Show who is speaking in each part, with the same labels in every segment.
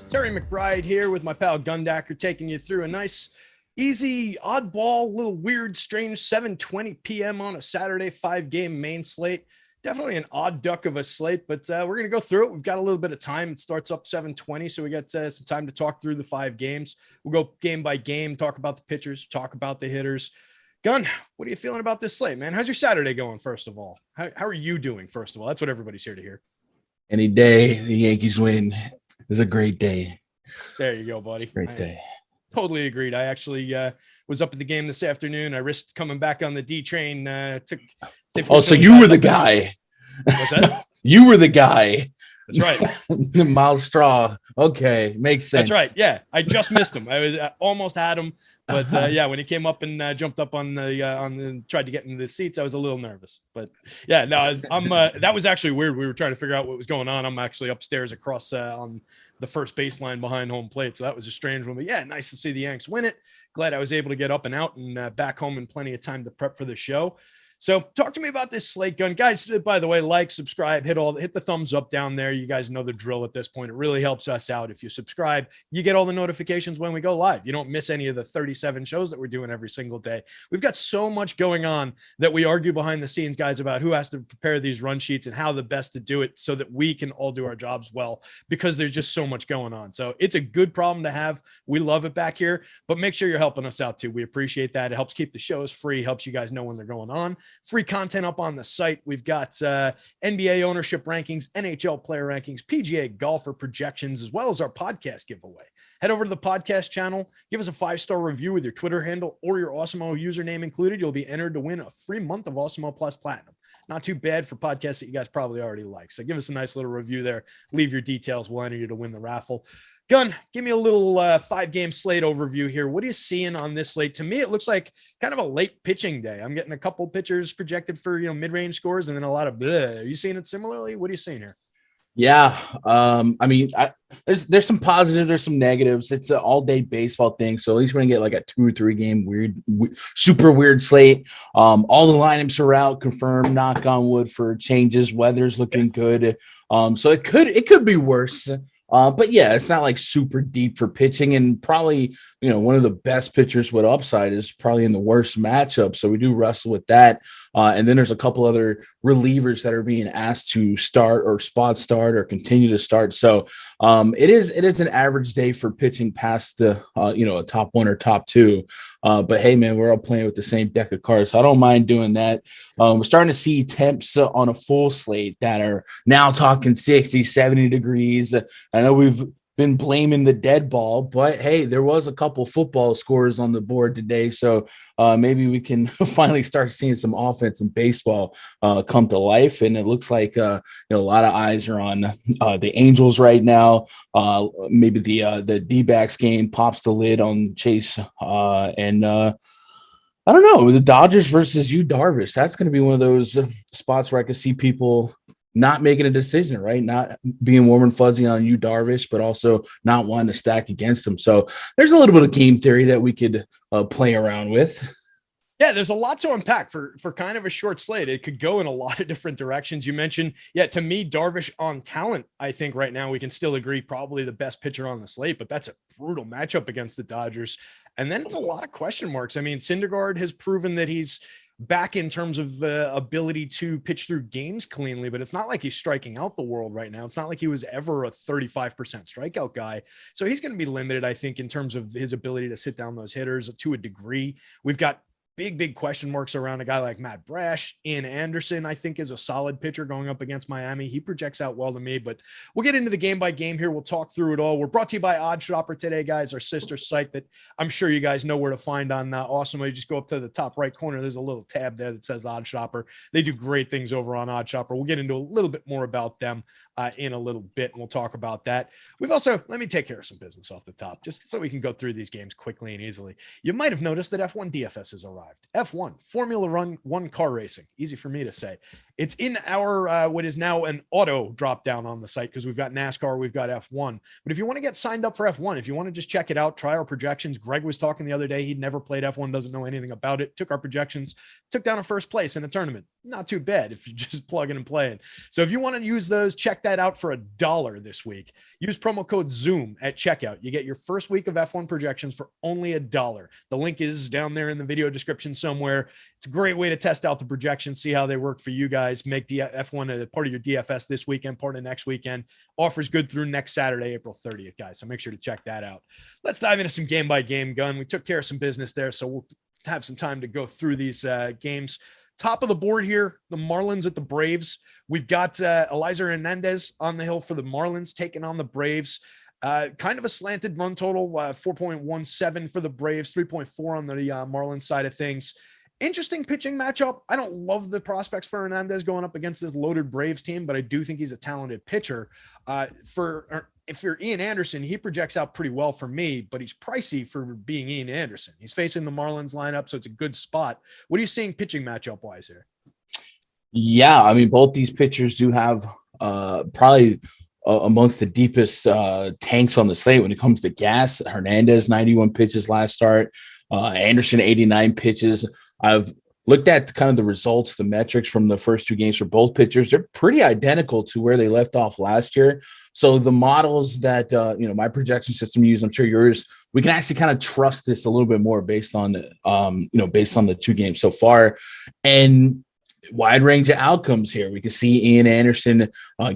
Speaker 1: Terry McBride here with my pal Gundacker, taking you through a nice, easy, oddball, little weird, strange 7:20 p.m. on a Saturday 5-game main slate. Definitely an odd duck of a slate, but we're going to go through it. We've got a little bit of time. It starts up 7:20, so we got some time to talk through the 5 games. We'll go game by game, talk about the pitchers, talk about the hitters. Gun, what are you feeling about this slate, man? How's your Saturday going, first of all? How are you doing, first of all? That's what everybody's here to hear.
Speaker 2: Any day the Yankees win is a great day.
Speaker 1: There you go, buddy.
Speaker 2: Great day.
Speaker 1: Totally agreed. I actually was up at the game this afternoon. I risked coming back on the D train.
Speaker 2: So you were the guy.
Speaker 1: What's that?
Speaker 2: You were the guy.
Speaker 1: That's right.
Speaker 2: The Miles Straw. Okay, makes sense.
Speaker 1: That's right. Yeah, I just missed him. I almost had him, but yeah, when he came up and jumped up on the tried to get into the seats, I was a little nervous. But yeah, no, I'm. That was actually weird. We were trying to figure out what was going on. I'm actually upstairs across on the first baseline behind home plate, so that was a strange one. But yeah, nice to see the Yanks win it. Glad I was able to get up and out and back home in plenty of time to prep for the show. So talk to me about this slate, Gun. Guys, by the way, like, subscribe, hit the thumbs up down there. You guys know the drill at this point. It really helps us out. If you subscribe, you get all the notifications when we go live. You don't miss any of the 37 shows that we're doing every single day. We've got so much going on that we argue behind the scenes, guys, about who has to prepare these run sheets and how the best to do it so that we can all do our jobs well, because there's just so much going on. So it's a good problem to have. We love it back here, but make sure you're helping us out too. We appreciate that. It helps keep the shows free, helps you guys know when they're going on. Free content up on the site. We've got NBA ownership rankings, NHL player rankings, PGA golfer projections, as well as our podcast giveaway. Head over to the podcast channel, give us a 5-star review with your Twitter handle or your Awesemo username included. You'll be entered to win a free month of Awesemo Plus Platinum. Not too bad for podcasts that you guys probably already like. So give us a nice little review there. Leave your details. We'll enter you to win the raffle. Gun, give me a little 5-game slate overview here. What are you seeing on this slate? To me, it looks like kind of a late pitching day. I'm getting a couple pitchers projected for, mid-range scores and then a lot of bleh. Are you seeing it similarly? What are you seeing here?
Speaker 2: Yeah. I mean, there's some positives, there's some negatives. It's an all-day baseball thing. So at least we're going to get like a 2 or 3 game super weird slate. All the lineups are out, confirmed, knock on wood for changes. Weather's looking good. So it could be worse. But yeah, it's not like super deep for pitching, and probably, one of the best pitchers with upside is probably in the worst matchup. So we do wrestle with that. And then there's a couple other relievers that are being asked to start or spot start or continue to start. So it is an average day for pitching past the, a top 1 or top 2. But hey, man, we're all playing with the same deck of cards, so I don't mind doing that. We're starting to see temps on a full slate that are now talking 60, 70 degrees. I know we've been blaming the dead ball, but hey, there was a couple football scores on the board today, so maybe we can finally start seeing some offense in baseball come to life. And it looks like a lot of eyes are on the Angels right now. Maybe the D-backs game pops the lid on Chase, and I don't know, the Dodgers versus Yu Darvish. That's going to be one of those spots where I can see people not making a decision, right? Not being warm and fuzzy on Yu Darvish, but also not wanting to stack against him. So there's a little bit of game theory that we could play around with.
Speaker 1: Yeah, there's a lot to unpack for kind of a short slate. It could go in a lot of different directions. You mentioned, to me, Darvish on talent, I think right now we can still agree probably the best pitcher on the slate, but that's a brutal matchup against the Dodgers. And then it's a lot of question marks. I mean, Syndergaard has proven that he's back in terms of the ability to pitch through games cleanly, but it's not like he's striking out the world right now. It's not like he was ever a 35% strikeout guy. So he's going to be limited, I think, in terms of his ability to sit down those hitters to a degree. We've got big question marks around a guy like Matt Brash. Ian Anderson, I think, is a solid pitcher going up against Miami. He projects out well to me, but we'll get into the game by game here. We'll talk through it all. We're brought to you by OddsShopper today, guys, our sister site that I'm sure you guys know where to find on Awesemo. You just go up to the top right corner. There's a little tab there that says OddsShopper. They do great things over on OddsShopper. We'll get into a little bit more about them in a little bit, and we'll talk about that. We've also, let me take care of some business off the top, just so we can go through these games quickly and easily. You might have noticed that F1 DFS has arrived. F1, Formula One car racing, easy for me to say. It's in our what is now an auto drop down on the site because we've got NASCAR, we've got F1. But if you want to get signed up for F1, if you want to just check it out, try our projections. Greg was talking the other day. He'd never played F1, doesn't know anything about it. Took our projections, took down a first place in a tournament. Not too bad if you just plug in and play it. So if you want to use those, check that out for $1 this week. Use promo code ZOOM at checkout. You get your first week of F1 projections for only $1. The link is down there in the video description somewhere. It's a great way to test out the projections, see how they work for you guys. Make the F1 a part of your DFS this weekend, part of next weekend. Offers good through next Saturday, April 30th, guys. So make sure to check that out. Let's dive into some game by game, Gun. We took care of some business there, so we'll have some time to go through these games. Top of the board here, the Marlins at the Braves. We've got Eliza Hernandez on the hill for the Marlins, taking on the Braves. Kind of a slanted run total, 4.17 for the Braves, 3.4 on the Marlins side of things. Interesting pitching matchup. I don't love the prospects for Hernandez going up against this loaded Braves team, but I do think he's a talented pitcher. If you're Ian Anderson, he projects out pretty well for me, but he's pricey for being Ian Anderson. He's facing the Marlins lineup, so it's a good spot. What are you seeing pitching matchup wise here? Yeah,
Speaker 2: I mean, both these pitchers do have probably amongst the deepest tanks on the slate when it comes to gas. Hernandez, 91 pitches last start. Anderson, 89 pitches. I've looked at kind of the results, the metrics from the first two games for both pitchers. They're pretty identical to where they left off last year. So the models that, my projection system used, I'm sure yours, we can actually kind of trust this a little bit more based on, based on the two games so far. And wide range of outcomes here. We can see Ian Anderson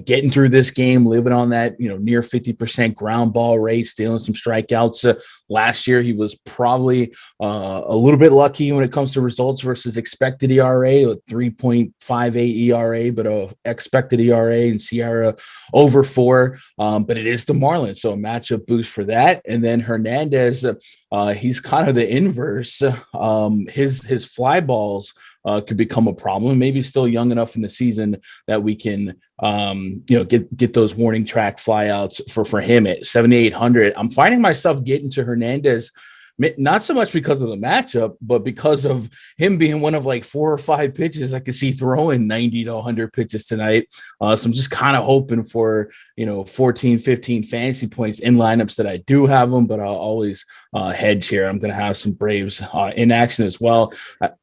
Speaker 2: getting through this game, living on that, near 50% ground ball rate, stealing some strikeouts. Last year, he was probably a little bit lucky when it comes to results versus expected ERA, with 3.58 ERA, but a expected ERA and Sierra over 4. But it is the Marlins, so a matchup boost for that. And then Hernandez, he's kind of the inverse. His fly balls could become a problem. Maybe still young enough in the season that we can, get those warning track flyouts for him at 7,800. I'm finding myself getting to Hernandez, not so much because of the matchup, but because of him being one of like 4 or 5 pitches I could see throwing 90 to 100 pitches tonight. So I'm just kind of hoping for, 14, 15 fantasy points in lineups that I do have them, but I'll always hedge here. I'm going to have some Braves in action as well.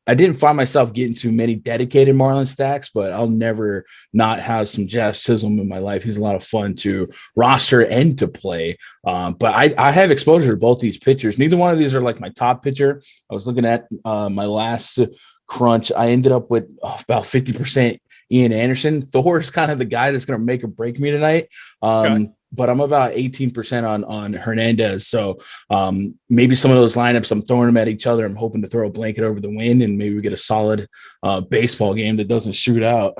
Speaker 2: I didn't find myself getting too many dedicated Marlin stacks, but I'll never not have some Jazz Chisholm in my life. He's a lot of fun to roster and to play. But I have exposure to both these pitchers. Neither one of these are like my top pitcher. I was looking at my last crunch. I ended up with about 50% Ian Anderson. Thor is kind of the guy that's going to make or break me tonight. Okay. But I'm about 18% on Hernandez. So maybe some of those lineups, I'm throwing them at each other. I'm hoping to throw a blanket over the wind and maybe we get a solid baseball game that doesn't shoot out.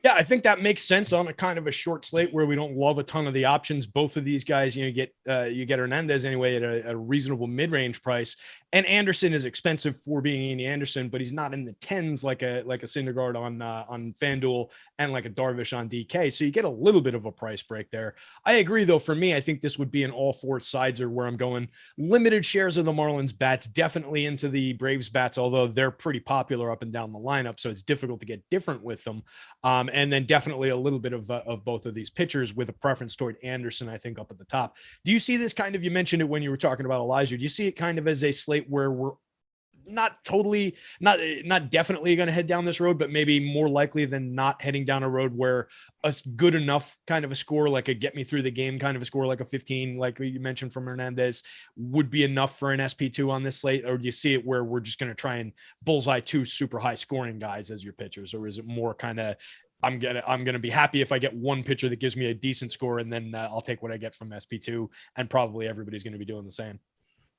Speaker 1: Yeah, I think that makes sense on a kind of a short slate where we don't love a ton of the options. Both of these guys, you get Hernandez anyway at a reasonable mid-range price, and Anderson is expensive for being Ian Anderson, but he's not in the tens like a Syndergaard on FanDuel and like a Darvish on DK. So you get a little bit of a price break there. I agree, though. For me, I think this would be an all 4 sides are where I'm going. Limited shares of the Marlins bats, definitely into the Braves bats, although they're pretty popular up and down the lineup, so it's difficult to get different with them. And then definitely a little bit of both of these pitchers with a preference toward Anderson, I think, up at the top. Do you see this kind of, you mentioned it when you were talking about Elijah, do you see it kind of as a slate where we're not definitely going to head down this road, but maybe more likely than not heading down a road where a good enough kind of a score, like a get me through the game kind of a score, like a 15, like you mentioned from Hernandez, would be enough for an SP2 on this slate? Or do you see it where we're just going to try and bullseye 2 super high scoring guys as your pitchers? Or is it more kind of, I'm gonna be happy if I get one pitcher that gives me a decent score, and then I'll take what I get from SP2, and probably everybody's going to be doing the same.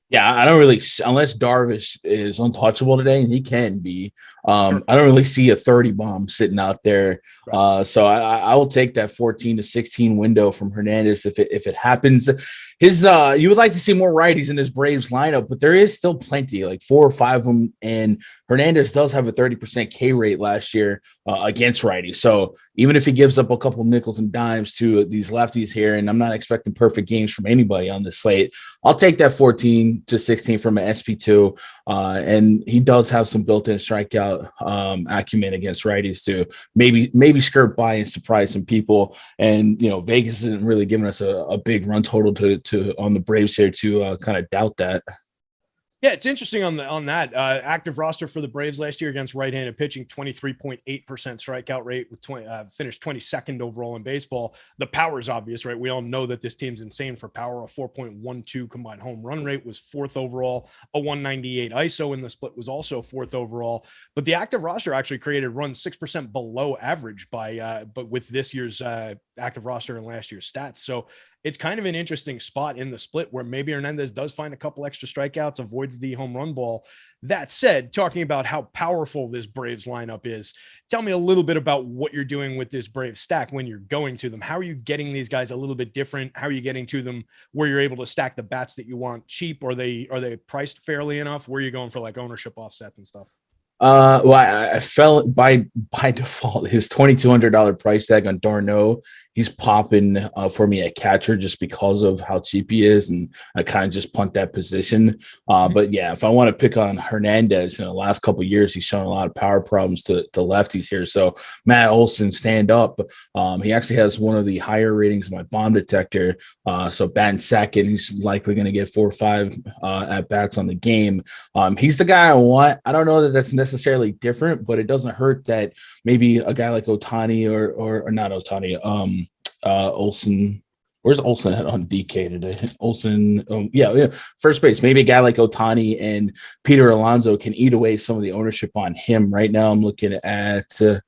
Speaker 2: Yeah, I don't really, unless Darvish is untouchable today, and he can be. I don't really see a 30 bomb sitting out there. Right. So I will take that 14 to 16 window from Hernandez if it happens. his you would like to see more righties in his Braves lineup, but there is still plenty, like 4 or 5 of them. And Hernandez does have a 30% K rate last year against righties. So even if he gives up a couple nickels and dimes to these lefties here, and I'm not expecting perfect games from anybody on this slate, I'll take that 14 to 16 from an SP2. And he does have some built-in strikeout acumen against righties to maybe skirt by and surprise some people. And Vegas isn't really giving us a big run total to on the Braves here to kind of doubt that.
Speaker 1: Yeah, it's interesting on that active roster for the Braves last year against right-handed pitching, 23.8% strikeout rate with finished 22nd overall in baseball. The power is obvious, right? We all know that this team's insane for power. A 4.12 combined home run rate was 4th overall. A 198 ISO in the split was also 4th overall. But the active roster actually created runs 6% below average but with this year's active roster and last year's stats. So it's kind of an interesting spot in the split where maybe Hernandez does find a couple extra strikeouts, avoids the home run ball. That said, talking about how powerful this Braves lineup is, tell me a little bit about what you're doing with this Braves stack when you're going to them. How are you getting these guys a little bit different? How are you getting to them where you're able to stack the bats that you want cheap? Are they priced fairly enough? Where are you going for like ownership offsets and stuff?
Speaker 2: Well, I fell by default. His $2,200 price tag on Darno, he's popping for me at catcher just because of how cheap he is, and I kind of just punt that position. But yeah, if I want to pick on Hernandez, in the last couple of years, he's shown a lot of power problems to lefties here. So Matt Olson, stand up. He actually has one of the higher ratings in my bomb detector. So batting second, he's likely going to get 4 or 5 at bats on the game. He's the guy I want. I don't know that that's necessarily different, but it doesn't hurt that maybe a guy like Ohtani or not Ohtani, Olson. Where's Olson at on DK today? Olson, yeah, first base. Maybe a guy like Ohtani and Peter Alonso can eat away some of the ownership on him. Right now, I'm looking at
Speaker 1: 16%.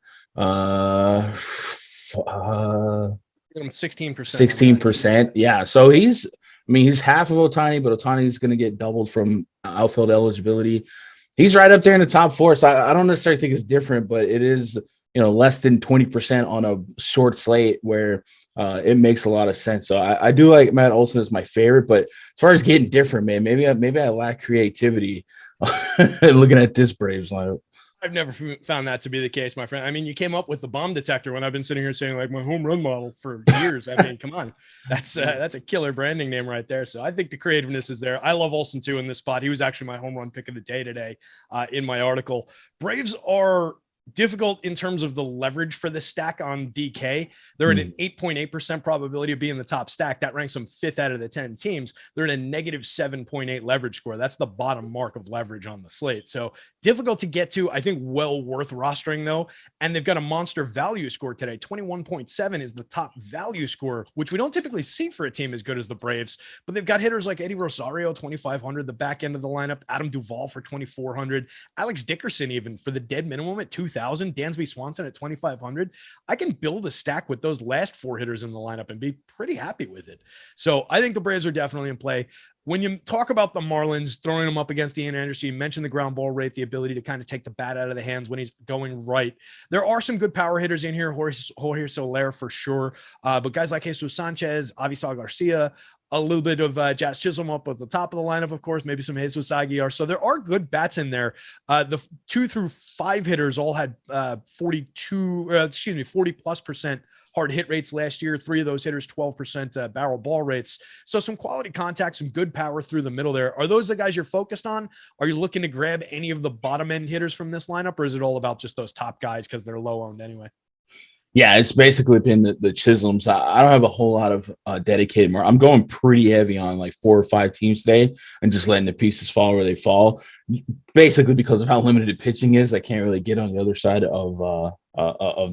Speaker 2: 16%. Yeah, so he's half of Ohtani, but Ohtani's going to get doubled from outfield eligibility. He's right up there in the top 4. So I don't necessarily think it's different, but it is, less than 20% on a short slate where it makes a lot of sense. So I do like Matt Olson as my favorite, but as far as getting different, man, maybe I lack creativity looking at this Braves lineup.
Speaker 1: I've never found that to be the case, my friend. I mean, you came up with the bomb detector when I've been sitting here saying like my home run model for years. I mean, come on, that's a killer branding name right there. So I think the creativeness is there. I love Olsen too in this spot. He was actually my home run pick of the day today in my article. Braves are difficult in terms of the leverage for this stack on DK. They're at an 8.8% probability of being the top stack. That ranks them 5th out of the 10 teams. They're at a negative 7.8 leverage score. That's the bottom mark of leverage on the slate. So difficult to get to. I think well worth rostering though. And they've got a monster value score today. 21.7 is the top value score, which we don't typically see for a team as good as the Braves. But they've got hitters like Eddie Rosario, 2,500, the back end of the lineup, Adam Duvall for 2,400, Alex Dickerson even for the dead minimum at 2,000. Dansby Swanson at 2,500. I can build a stack with those last 4 hitters in the lineup and be pretty happy with it. So I think the Braves are definitely in play. When you talk about the Marlins, throwing them up against Ian Anderson, you mentioned the ground ball rate, the ability to kind of take the bat out of the hands when he's going right. There are some good power hitters in here, Jorge Soler for sure. But guys like Jesus Sanchez, Avisal Garcia, a little bit of Jazz Chisholm up at the top of the lineup, of course, maybe some Jesus Aguilar. So there are good bats in there. The 2 through 5 hitters all had 40+ % hard hit rates last year. 3 of those hitters, 12% barrel ball rates. So some quality contact, some good power through the middle there. Are those the guys you're focused on? Are you looking to grab any of the bottom end hitters from this lineup, or is it all about just those top guys because they're low owned anyway?
Speaker 2: Yeah, it's basically been the Chisholms. I don't have a whole lot of dedicated more. I'm going pretty heavy on like 4 or 5 teams today and just letting the pieces fall where they fall. Basically, because of how limited pitching is, I can't really get on the other side of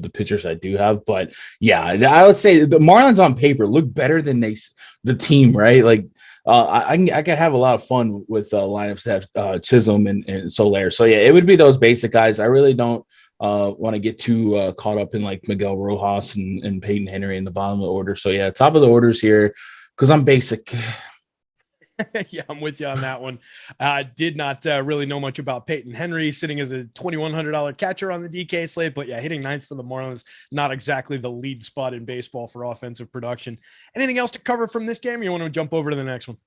Speaker 2: the pitchers I do have. But yeah, I would say the Marlins on paper look better than the team, right? Like I can have a lot of fun with lineups that have Chisholm and Soler. So yeah, it would be those basic guys. I really don't want to get too caught up in like Miguel Rojas and Peyton Henry in the bottom of the order. So yeah, top of the orders here because I'm basic.
Speaker 1: Yeah, I'm with you on that one. Did not really know much about Peyton Henry sitting as a $2,100 catcher on the DK slate, but yeah, hitting ninth for the Marlins, not exactly the lead spot in baseball for offensive production. Anything else to cover from this game? Or you want to jump over to the next one?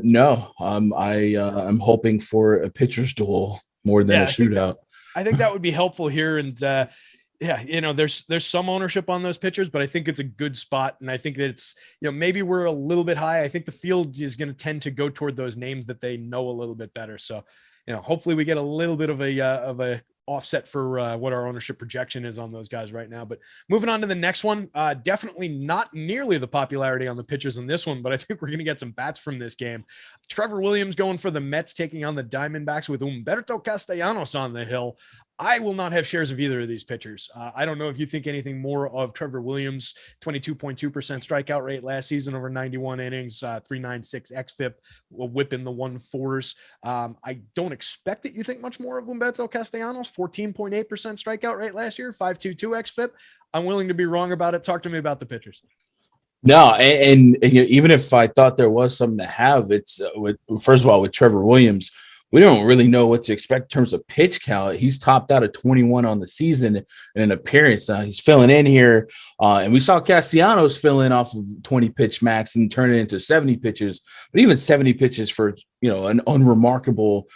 Speaker 2: No. I'm hoping for a pitcher's duel more than a shootout.
Speaker 1: I think that would be helpful here. And yeah, there's some ownership on those pitchers, but I think it's a good spot. And I think that it's, maybe we're a little bit high. I think the field is going to tend to go toward those names that they know a little bit better. So, hopefully we get a little bit of a offset for what our ownership projection is on those guys right now. But moving on to the next one, definitely not nearly the popularity on the pitchers in this one, but I think we're going to get some bats from this game. Trevor Williams going for the Mets, taking on the Diamondbacks with Humberto Castellanos on the hill. I will not have shares of either of these pitchers. I don't know if you think anything more of Trevor Williams, 22.2% strikeout rate last season over 91 innings, 3.96 xFIP, a whip in the 1.4s. I don't expect that you think much more of Humberto Castellanos, 14.8% strikeout rate last year, 5.22 xFIP. I'm willing to be wrong about it. Talk to me about the pitchers.
Speaker 2: No, and even if I thought there was something to have, it's first of all, with Trevor Williams, we don't really know what to expect in terms of pitch count. He's topped out at 21 on the season in an appearance. He's filling in here. And we saw Castellanos fill in off of 20 pitch max and turn it into 70 pitches. But even 70 pitches for, an unremarkable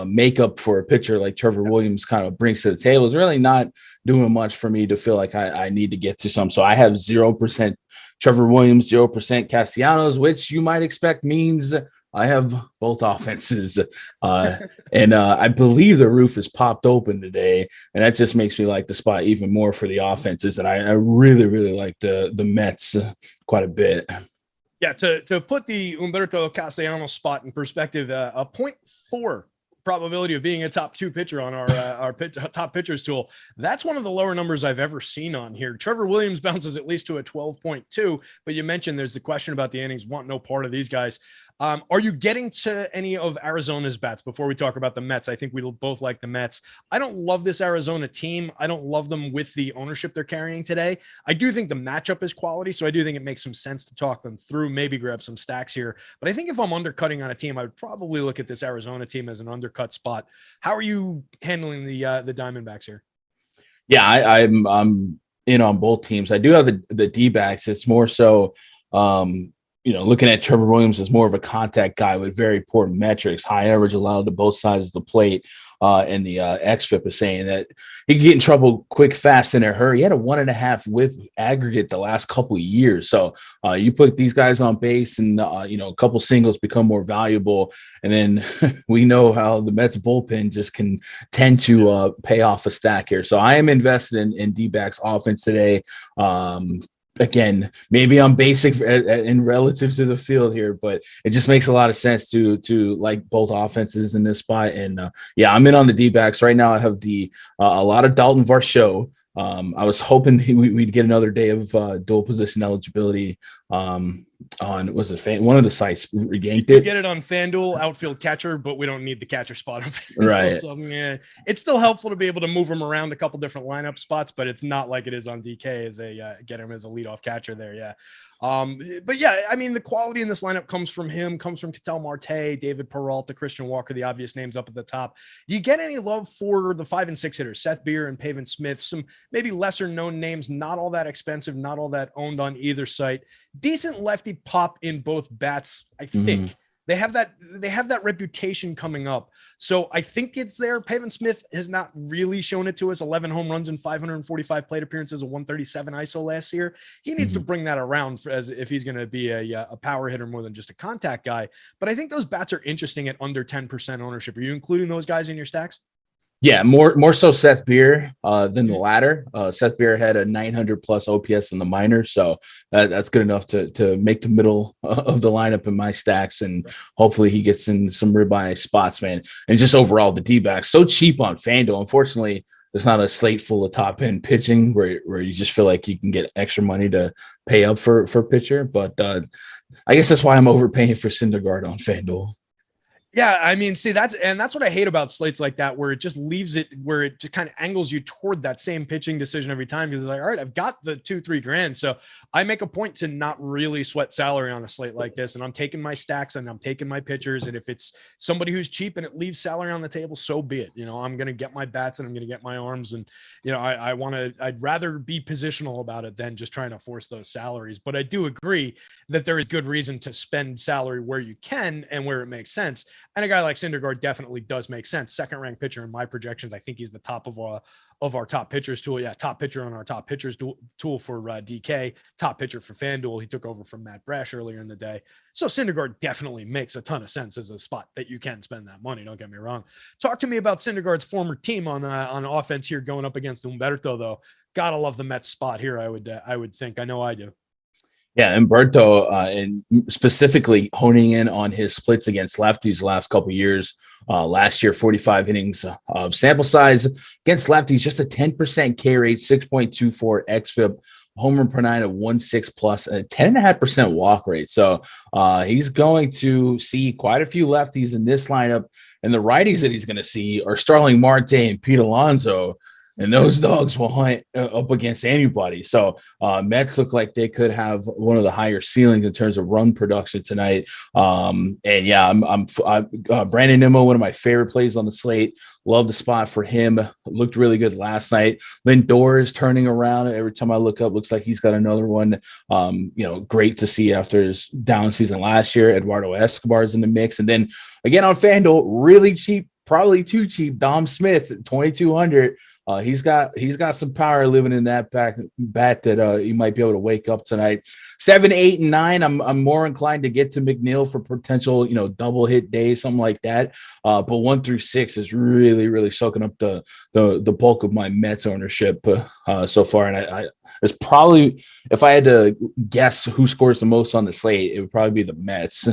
Speaker 2: makeup for a pitcher like Trevor Williams kind of brings to the table is really not doing much for me to feel like I need to get to some. So I have 0% Trevor Williams, 0% Castellanos, which you might expect means I have both offenses, and I believe the roof is popped open today, and that just makes me like the spot even more for the offenses. And I really, really like the Mets quite a bit.
Speaker 1: Yeah, to put the Humberto Castellanos spot in perspective, a 0.4 probability of being a top 2 pitcher on our top pitchers tool. That's one of the lower numbers I've ever seen on here. Trevor Williams bounces at least to a 12.2, but you mentioned there's the question about the innings, want no part of these guys. Are you getting to any of Arizona's bats before we talk about the Mets? I think we both like the Mets. I don't love this Arizona team. I don't love them with the ownership they're carrying today. I do think the matchup is quality, so I do think it makes some sense to talk them through, maybe grab some stacks here. But I think if I'm undercutting on a team, I would probably look at this Arizona team as an undercut spot. How are you handling the Diamondbacks here?
Speaker 2: Yeah, I'm in on both teams. I do have the D-backs. It's more so looking at Trevor Williams as more of a contact guy with very poor metrics, high average allowed to both sides of the plate. And the xFIP is saying that he can get in trouble quick, fast, in a hurry. He had a 1.5 whip aggregate the last couple of years. So you put these guys on base and, a couple singles become more valuable. And then we know how the Mets bullpen just can tend to pay off a stack here. So I am invested in D-backs offense today. Again, maybe I'm basic in relative to the field here, but it just makes a lot of sense to like both offenses in this spot. And I'm in on the D-backs right now. I have a lot of Dalton Varsho. I was hoping we'd get another day of dual position eligibility on one of the sites yanked it.
Speaker 1: Get it on FanDuel, outfield catcher, but we don't need the catcher spot on FanDuel.
Speaker 2: Right.
Speaker 1: So, it's still helpful to be able to move him around a couple different lineup spots, but it's not like it is on DK as get him as a leadoff catcher there. Yeah. But yeah, I mean, the quality in this lineup comes from Ketel Marte, David Peralta, Christian Walker, the obvious names up at the top. Do you get any love for the 5 and 6 hitters, Seth Beer and Pavin Smith, some maybe lesser known names, not all that expensive, not all that owned on either site, decent lefty pop in both bats. I think they have that reputation coming up. So I think it's there. Pavin Smith has not really shown it to us. 11 home runs and 545 plate appearances, a 137 ISO last year. He needs to bring that around as if he's going to be a power hitter more than just a contact guy. But I think those bats are interesting at under 10% ownership. Are you including those guys in your stacks?
Speaker 2: Yeah, more so Seth Beer than the latter. Seth Beer had a 900 plus OPS in the minors, so that's good enough to make the middle of the lineup in my stacks, and hopefully he gets in some ribeye spots, man. And just overall, the D-backs so cheap on FanDuel. Unfortunately, there's not a slate full of top end pitching where you just feel like you can get extra money to pay up for pitcher. But I guess that's why I'm overpaying for Syndergaard on FanDuel.
Speaker 1: Yeah, I mean, see, that's what I hate about slates like that, where it just leaves it where it just kind of angles you toward that same pitching decision every time, because it's like, all right, I've got the 2-3 grand, so I make a point to not really sweat salary on a slate like this, and I'm taking my stacks and I'm taking my pitchers, and if it's somebody who's cheap and it leaves salary on the table, so be it. I'm going to get my bats and I'm going to get my arms, and I'd rather be positional about it than just trying to force those salaries. But I do agree that there is good reason to spend salary where you can and where it makes sense. And a guy like Syndergaard definitely does make sense. Second ranked pitcher in my projections. I think he's the top of our top pitchers tool. Yeah, top pitcher on our top pitchers tool for DK, top pitcher for FanDuel. He took over from Matt Brash earlier in the day. So Syndergaard definitely makes a ton of sense as a spot that you can spend that money. Don't get me wrong. Talk to me about Syndergaard's former team on offense here going up against Humberto, though. Gotta love the Mets spot here, I would think. I know I do.
Speaker 2: Yeah, Umberto, and specifically honing in on his splits against lefties the last couple of years. Last year, 45 innings of sample size against lefties, just a 10% K rate, 6.24 xFIP, home run per nine of 1.6 plus, a 10.5% walk rate. So he's going to see quite a few lefties in this lineup, and the righties that he's going to see are Starling Marte and Pete Alonso. And those dogs will hunt up against anybody. So Mets look like they could have one of the higher ceilings in terms of run production tonight. And yeah, Brandon Nimmo, one of my favorite plays on the slate. Love the spot for him. Looked really good last night. Lindor is turning around. Every time I look up, looks like he's got another one. Great to see after his down season last year. Eduardo Escobar's in the mix. And then again on FanDuel, really cheap, probably too cheap. Dom Smith, 2,200. He's got some power living in that bat that you might be able to wake up tonight. 7, 8, and 9. I'm more inclined to get to McNeil for potential, double hit day, something like that. But 1 through 6 is really, really soaking up the bulk of my Mets ownership so far. And I it's probably, if I had to guess who scores the most on the slate, it would probably be the Mets.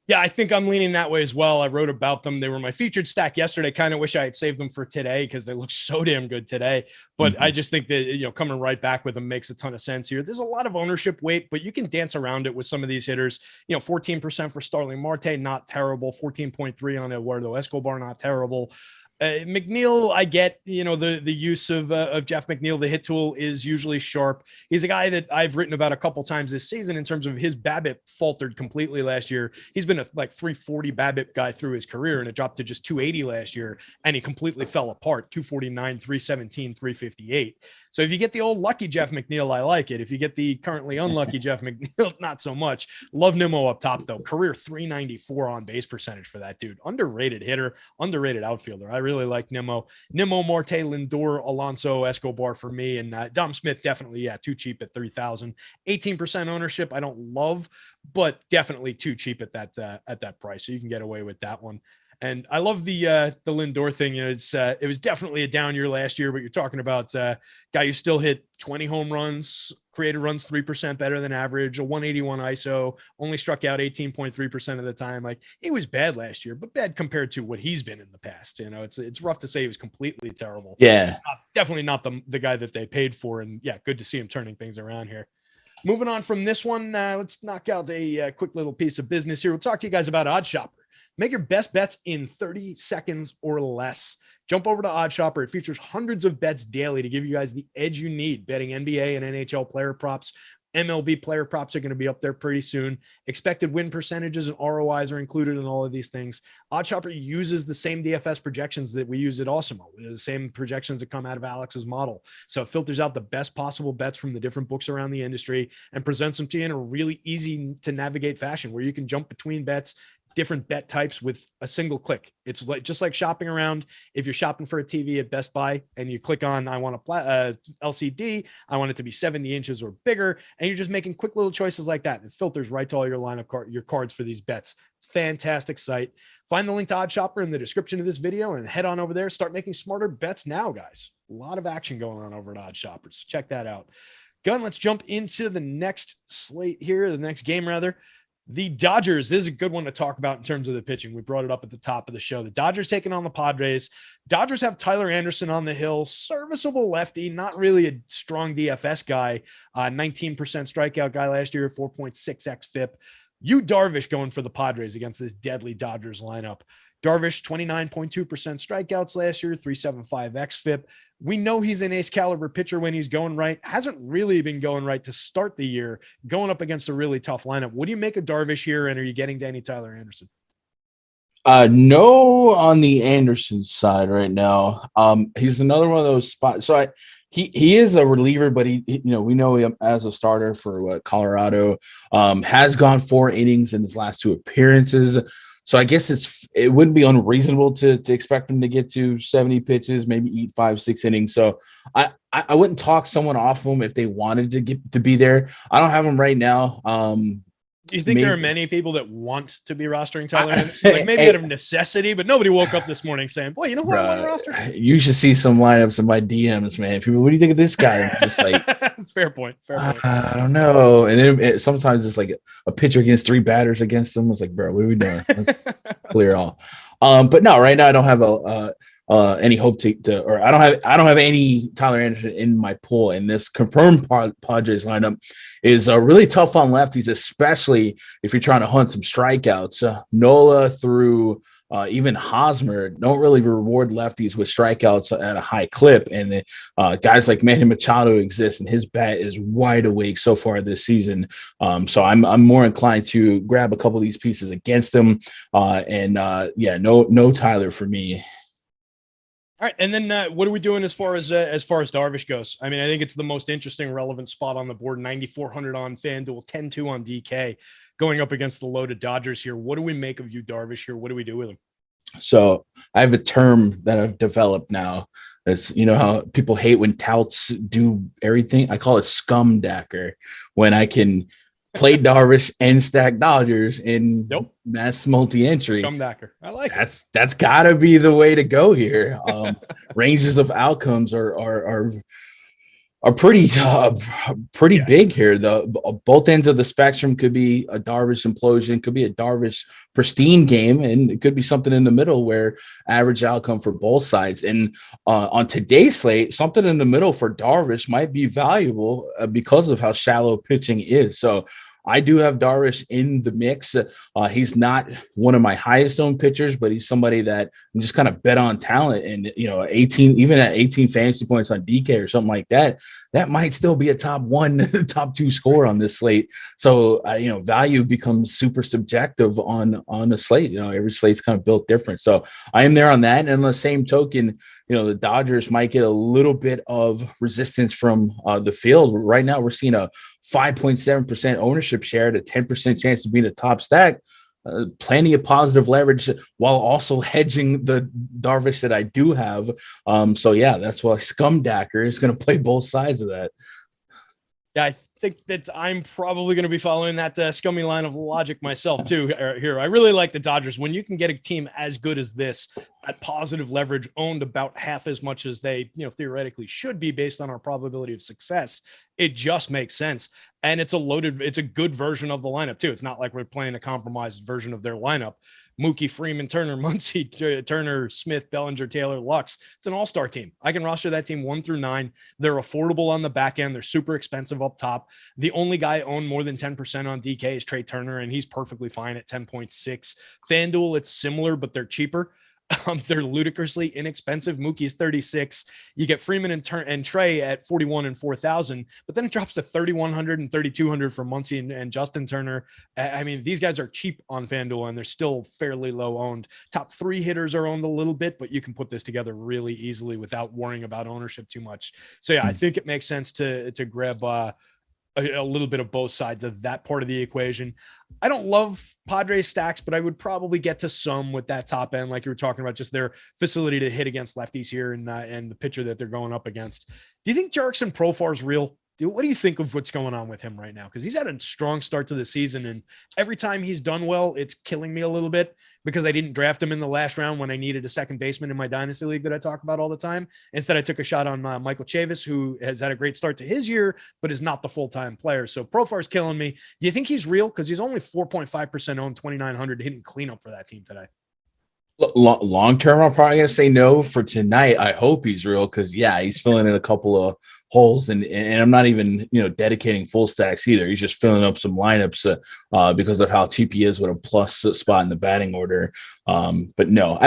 Speaker 1: Yeah, I think I'm leaning that way as well. I wrote about them. They were my featured stack yesterday. Kind of wish I had saved them for today because they look so damn good today. But I just think that, coming right back with them makes a ton of sense here. There's a lot of ownership weight, but you can dance around it with some of these hitters. 14% for Starling Marte, not terrible. 14.3 on Eduardo Escobar, not terrible. McNeil, I get, the use of Jeff McNeil. The hit tool is usually sharp. He's a guy that I've written about a couple times this season in terms of his BABIP faltered completely last year. He's been a 340 BABIP guy through his career, and it dropped to just 280 last year, and he completely fell apart. 249, 317, 358. So if you get the old lucky Jeff McNeil, I like it. If you get the currently unlucky Jeff McNeil, not so much. Love Nimmo up top, though. Career 394 on base percentage for that dude. Underrated hitter, underrated outfielder. I really like Nimmo. Nimmo, Marte, Lindor, Alonso, Escobar for me. And Dom Smith, definitely, too cheap at 3,000. 18% ownership, I don't love, but definitely too cheap at that price. So you can get away with that one. And I love the Lindor thing. It was definitely a down year last year, but you're talking about a guy who still hit 20 home runs, created runs 3% better than average, a 181 ISO, only struck out 18.3% of the time. Like, he was bad last year, but bad compared to what he's been in the past. It's rough to say he was completely terrible.
Speaker 2: Yeah,
Speaker 1: definitely not the guy that they paid for. And yeah, good to see him turning things around here. Moving on from this one, let's knock out a quick little piece of business here. We'll talk to you guys about OddsShopper. Make your best bets in 30 seconds or less. Jump over to OddsShopper. It features hundreds of bets daily to give you guys the edge you need. Betting NBA and NHL player props. MLB player props are going to be up there pretty soon. Expected win percentages and ROIs are included in all of these things. OddsShopper uses the same DFS projections that we use at Awesemo, the same projections that come out of Alex's model. So it filters out the best possible bets from the different books around the industry and presents them to you in a really easy to navigate fashion where you can jump between bets, different bet types with a single click. It's just like shopping around. If you're shopping for a TV at Best Buy and you click on, I want a LCD, I want it to be 70 inches or bigger. And you're just making quick little choices like that. It filters right to all your your cards for these bets. It's a fantastic site. Find the link to OddsShopper in the description of this video and head on over there. Start making smarter bets now, guys. A lot of action going on over at OddsShopper. So check that out. Gun, let's jump into the next slate here, the next game rather. The Dodgers, this is a good one to talk about in terms of the pitching. We brought it up at the top of the show. The Dodgers taking on the Padres. Dodgers have Tyler Anderson on the hill, serviceable lefty, not really a strong DFS guy, 19% strikeout guy last year, 4.6 xFIP. Yu Darvish going for the Padres against this deadly Dodgers lineup. Darvish, 29.2% strikeouts last year, 375 xFIP. We know he's an ace caliber pitcher when he's going right. Hasn't really been going right to start the year, going up against a really tough lineup. What do you make of Darvish here, and are you getting Danny Tyler Anderson?
Speaker 2: No, on the Anderson side right now. He's another one of those spots. So he is a reliever, but we know him as a starter for Colorado. Has gone 4 innings in his last 2 appearances. So I guess it wouldn't be unreasonable to expect him to get to 70 pitches, maybe eat 5-6 innings. So I wouldn't talk someone off him if they wanted to get to be there. I don't have him right now.
Speaker 1: Do you think there are many people that want to be rostering Tyler Anderson? Like maybe out of necessity, but nobody woke up this morning saying, boy, you know what, I want to roster?
Speaker 2: You should see some lineups in my DMs, man. People, what do you think of this guy? I'm just like,
Speaker 1: fair point.
Speaker 2: I don't know. And then sometimes it's like a pitcher against 3 batters against them. It's like, bro, what are we doing? Let's clear it all. But no, right now I don't have any hope or I don't have any Tyler Anderson in my pool, and this confirmed Padres lineup is really tough on lefties, especially if you're trying to hunt some strikeouts. Nola through even Hosmer don't really reward lefties with strikeouts at a high clip, and guys like Manny Machado exist, and his bat is wide awake so far this season. So I'm more inclined to grab a couple of these pieces against them, no Tyler for me.
Speaker 1: All right, and then what are we doing as far as Darvish goes? I mean, I think it's the most interesting, relevant spot on the board. 9,400 on FanDuel, 10-2 on DK, going up against the loaded Dodgers here. What do we make of Yu Darvish here? What do we do with him?
Speaker 2: So I have a term that I've developed now. It's, how people hate when touts do everything. I call it Scumdacker, when I can play Darvish and stack Dodgers in mass multi-entry.
Speaker 1: Scumdacker. I like it.
Speaker 2: That's gotta be the way to go here. Ranges of outcomes are pretty big here. Both ends of the spectrum could be a Darvish implosion, could be a Darvish pristine game, and it could be something in the middle where average outcome for both sides. And on today's slate, something in the middle for Darvish might be valuable because of how shallow pitching is. So I do have Darvish in the mix. He's not one of my highest owned pitchers, but he's somebody that I'm just kind of bet on talent. And, 18 fantasy points on DK or something like that, that might still be a top 2 score on this slate. So, value becomes super subjective on a slate. Every slate's kind of built different. So I am there on that. And on the same token, the Dodgers might get a little bit of resistance from the field. Right now, we're seeing a 5.7% ownership share at a 10% chance to be in the top stack. Plenty of positive leverage while also hedging the Darvish that I do have. That's why Scumdacker is going to play both sides of that.
Speaker 1: Yeah, I think that I'm probably going to be following that scummy line of logic myself too here. I really like the Dodgers. When you can get a team as good as this, at positive leverage, owned about half as much as they theoretically should be based on our probability of success, it just makes sense. And it's a good version of the lineup too. It's not like we're playing a compromised version of their lineup. Mookie, Freeman, Turner, Muncy, Turner, Smith, Bellinger, Taylor, Lux. It's an all-star team. I can roster that team 1 through 9. They're affordable on the back end. They're super expensive up top. The only guy owned more than 10% on DK is Trey Turner, and he's perfectly fine at 10.6. FanDuel, it's similar, but they're cheaper. They're ludicrously inexpensive. Mookie's 36. You get Freeman and Trey at 41 and 4,000, but then it drops to 3,100 and 3,200 for Muncy and Justin Turner. I mean, these guys are cheap on FanDuel and they're still fairly low owned. Top 3 hitters are owned a little bit, but you can put this together really easily without worrying about ownership too much. So yeah, I think it makes sense to grab a little bit of both sides of that part of the equation. I don't love Padres stacks, but I would probably get to some with that top end, like you were talking about, just their facility to hit against lefties here and the pitcher that they're going up against. Do you think Jurickson Profar is real? What do you think of what's going on with him right now? Because he's had a strong start to the season, and every time he's done well, it's killing me a little bit because I didn't draft him in the last round when I needed a second baseman in my dynasty league that I talk about all the time. Instead, I took a shot on Michael Chavis, who has had a great start to his year, but is not the full-time player. So Profar's killing me. Do you think he's real? Because he's only 4.5% owned, 2,900 hitting cleanup for that team today.
Speaker 2: Long term, I'm probably going to say no. For tonight, I hope he's real because, he's filling in a couple of holes, and I'm not even dedicating full stacks either. He's just filling up some lineups because of how cheap he is with a plus spot in the batting order. But no,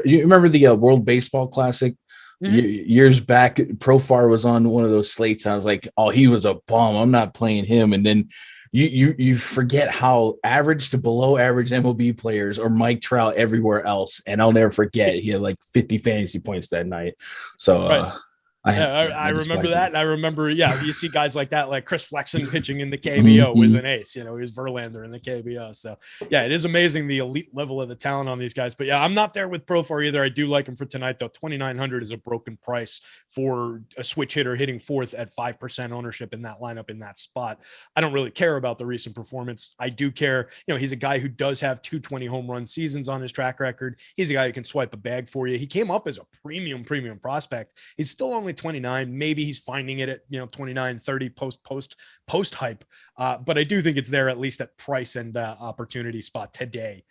Speaker 2: you remember the World Baseball Classic. Years back, Profar was on one of those slates. I was like, oh, he was a bum. I'm not playing him. And then you forget how average to below average MLB players or Mike Trout everywhere else. And I'll never forget, he had like 50 fantasy points that night. So
Speaker 1: right. I remember that. And I remember, you see guys like that, like Chris Flexen pitching in the KBO was an ace. He was Verlander in the KBO. So, it is amazing the elite level of the talent on these guys. But, I'm not there with Profar either. I do like him for tonight, though. 2,900 is a broken price for a switch hitter hitting fourth at 5% ownership in that lineup in that spot. I don't really care about the recent performance. I do care. He's a guy who does have 220 home run seasons on his track record. He's a guy who can swipe a bag for you. He came up as a premium prospect. He's still only 29. Maybe he's finding it at 29, 30 post hype. But I do think it's there at least at price and opportunity spot today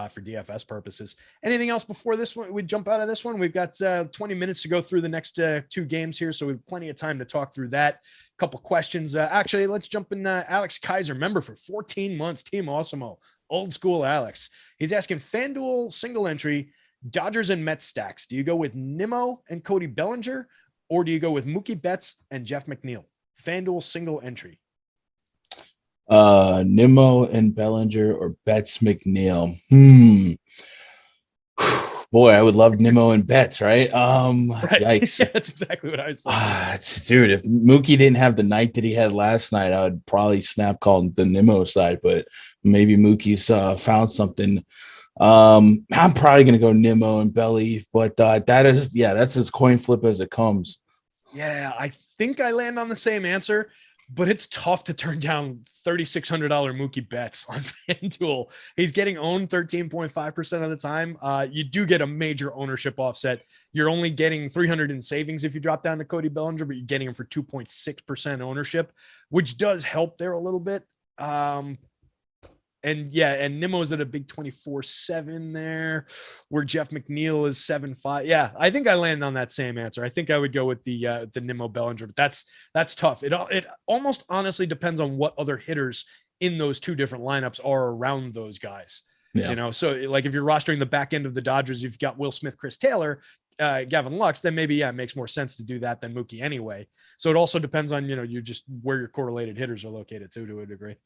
Speaker 1: for DFS purposes. Anything else before this one? We jump out of this one. We've got 20 minutes to go through the next two games here, so we have plenty of time to talk through that. A couple questions. Actually, let's jump in. Alex Kaiser, member for 14 months, Team Awesemo, old school Alex. He's asking FanDuel single entry, Dodgers and Mets stacks. Do you go with Nimmo and Cody Bellinger, or do you go with Mookie Betts and Jeff McNeil? FanDuel single entry.
Speaker 2: Nimmo and Bellinger or Betts McNeil. Boy, I would love Nimmo and Betts, right?
Speaker 1: Right.
Speaker 2: Yikes.
Speaker 1: Yeah, that's exactly what I said.
Speaker 2: Dude, if Mookie didn't have the night that he had last night, I would probably snap call the Nimmo side, but maybe Mookie's found something. I'm probably gonna go Nimmo and Belly, but that's as coin flip as it comes.
Speaker 1: Yeah, I think I land on the same answer, but it's tough to turn down $3,600 Mookie Betts on FanDuel. He's getting owned 13.5% of the time. You do get a major ownership offset. You're only getting 300 in savings if you drop down to Cody Bellinger, but you're getting him for 2.6% ownership, which does help there a little bit. And Nimmo's at a big 24-7 there, where Jeff McNeil is 7.5. Yeah, I think I land on that same answer. I think I would go with the Nimmo Bellinger, but that's tough. It almost honestly depends on what other hitters in those two different lineups are around those guys. Yeah. So like if you're rostering the back end of the Dodgers, you've got Will Smith, Chris Taylor, Gavin Lux, then maybe it makes more sense to do that than Mookie anyway. So it also depends on you just where your correlated hitters are located too, to a degree.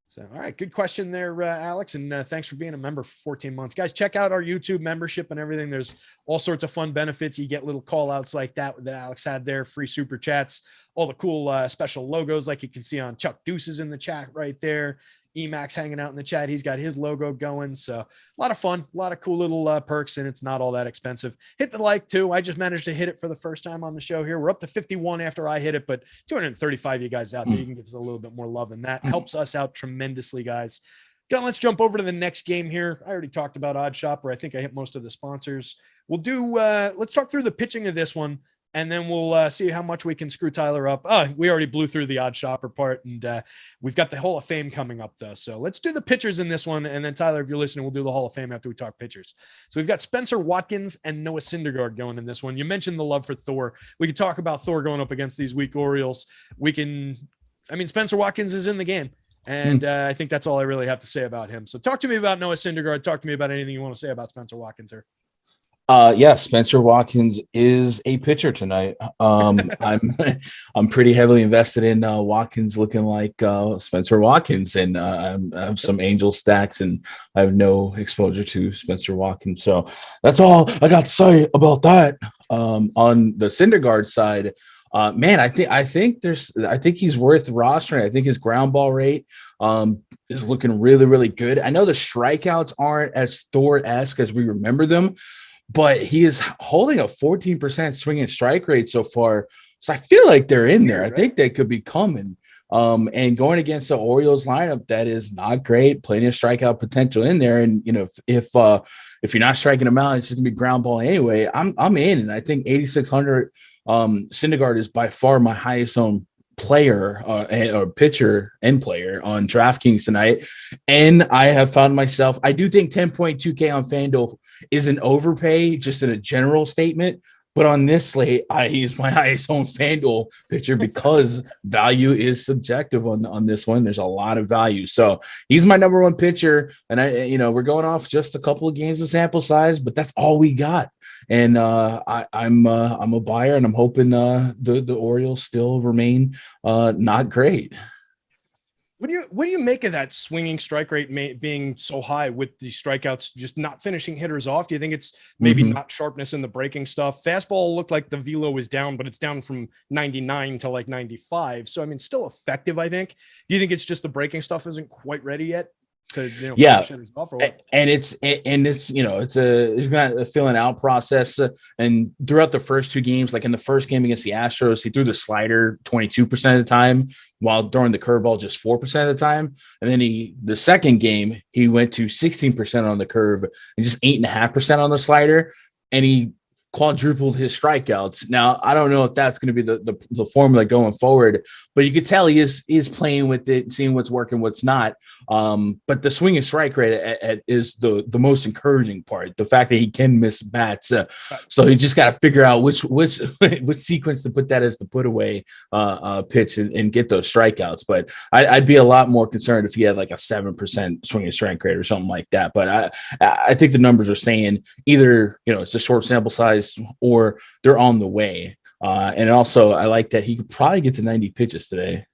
Speaker 1: So, all right. Good question there, Alex. And thanks for being a member for 14 months. Guys, check out our YouTube membership and everything. There's all sorts of fun benefits. You get little call outs like that Alex had there, free super chats, all the cool special logos like you can see on Chuck Deuce's in the chat right there. Emax hanging out in the chat. He's got his logo going. So a lot of fun, a lot of cool little perks, and it's not all that expensive. Hit the like too. I just managed to hit it for the first time on the show here. We're up to 51 after I hit it, but 235 you guys out there. You can give us a little bit more love, and that helps us out tremendously, guys. Let's jump over to the next game here. I already talked about Odd Shopper. I think I hit most of the sponsors. We'll do, let's talk through the pitching of this one, and then we'll see how much we can screw Tyler up. We already blew through the Odd Shopper part, and we've got the Hall of Fame coming up, though. So let's do the pitchers in this one, and then, Tyler, if you're listening, we'll do the Hall of Fame after we talk pitchers. So we've got Spencer Watkins and Noah Syndergaard going in this one. You mentioned the love for Thor. We could talk about Thor going up against these weak Orioles. Spencer Watkins is in the game, and I think that's all I really have to say about him. So talk to me about Noah Syndergaard. Talk to me about anything you want to say about Spencer Watkins here.
Speaker 2: Spencer Watkins is a pitcher tonight. I'm pretty heavily invested in Watkins looking like Spencer Watkins, and I have some Angel stacks, and I have no exposure to Spencer Watkins. So that's all I got to say about that. On the Syndergaard side, I think he's worth rostering. I think his ground ball rate is looking really, really good. I know the strikeouts aren't as Thor-esque as we remember them, but he is holding a 14% swing and strike rate so far. So I feel like they're in there. I think they could be coming. And going against the Orioles lineup, that is not great. Plenty of strikeout potential in there. And, if you're not striking them out, it's just gonna be ground ball anyway. I'm in. And I think 8,600 Syndergaard is by far my highest owned player or pitcher and player on DraftKings tonight. And I have found myself, I do think 10.2K on FanDuel is an overpay, just in a general statement. But on this slate, I use my highest owned FanDuel pitcher because value is subjective on this one. There's a lot of value. So he's my number one pitcher. And we're going off just a couple of games of sample size, but that's all we got. And I'm a buyer, and I'm hoping the Orioles still remain not great.
Speaker 1: What do you make of that swinging strike rate being so high with the strikeouts just not finishing hitters off? Do you think it's maybe not sharpness in the breaking stuff? Fastball looked like the velo is down, but it's down from 99 to like 95. So I mean, still effective, I think. Do you think it's just the breaking stuff isn't quite ready yet? Finish hitters off, or what?
Speaker 2: And it's got a filling out process. And throughout the first two games, like in the first game against the Astros, he threw the slider 22% of the time, while throwing the curveball just 4% of the time. And then the second game, he went to 16% on the curve and just 8.5% on the slider. And he quadrupled his strikeouts. Now, I don't know if that's going to be the formula going forward, but you could tell he is playing with it, seeing what's working, what's not. But the swing and strike rate is the most encouraging part. The fact that he can miss bats. So you just got to figure out which sequence to put that as the put away pitch and get those strikeouts. But I'd be a lot more concerned if he had like a 7% swing and strike rate or something like that. But I think the numbers are saying either, it's a short sample size or they're on the way. And also I like that he could probably get to 90 pitches today.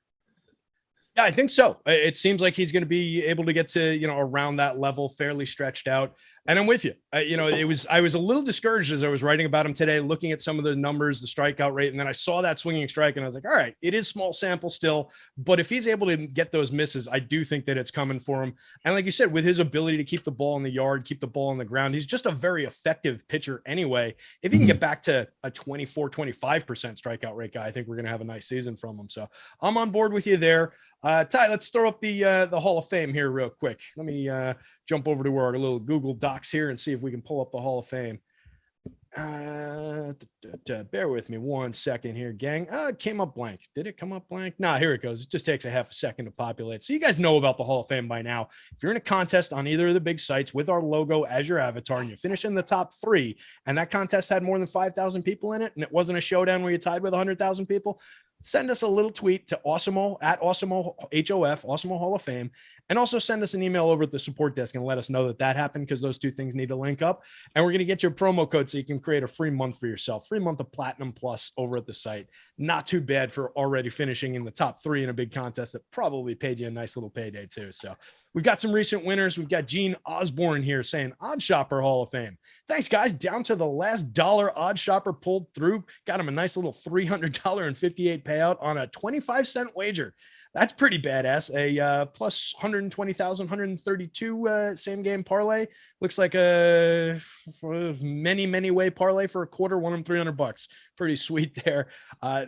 Speaker 1: Yeah, I think so. It seems like he's going to be able to get to, around that level, fairly stretched out. And I'm with you. I was a little discouraged as I was writing about him today, looking at some of the numbers, the strikeout rate, and then I saw that swinging strike, and I was like, all right, it is small sample still, but if he's able to get those misses, I do think that it's coming for him. And like you said, with his ability to keep the ball in the yard, keep the ball on the ground, he's just a very effective pitcher anyway. If he can get back to a 24-25% strikeout rate guy, I think we're going to have a nice season from him. So I'm on board with you there. Ty, let's throw up the Hall of Fame here real quick. Let me jump over to our little Google Docs here and see if we can pull up the Hall of Fame. Bear with me 1 second here, gang. It came up blank. Did it come up blank? Nah, here it goes. It just takes a half a second to populate. So you guys know about the Hall of Fame by now. If you're in a contest on either of the big sites with our logo as your avatar and you finish in the top 3, and that contest had more than 5,000 people in it, and it wasn't a showdown where you tied with 100,000 people, send us a little tweet to Awesemo at Awesemo HOF, Awesemo Hall of Fame, and also send us an email over at the support desk and let us know that happened, because those two things need to link up. And we're going to get you a promo code so you can create a free month for yourself, free month of Platinum Plus over at the site. Not too bad for already finishing in the top 3 in a big contest that probably paid you a nice little payday too. So we've got some recent winners. We've got Gene Osborne here saying Odd Shopper Hall of Fame. Thanks, guys. Down to the last dollar Odd Shopper pulled through. Got him a nice little $300.58 payout on a 25-cent wager. That's pretty badass. A plus 120,000, 132 same game parlay. Looks like a many way parlay for a quarter. Won him $300. Pretty sweet there.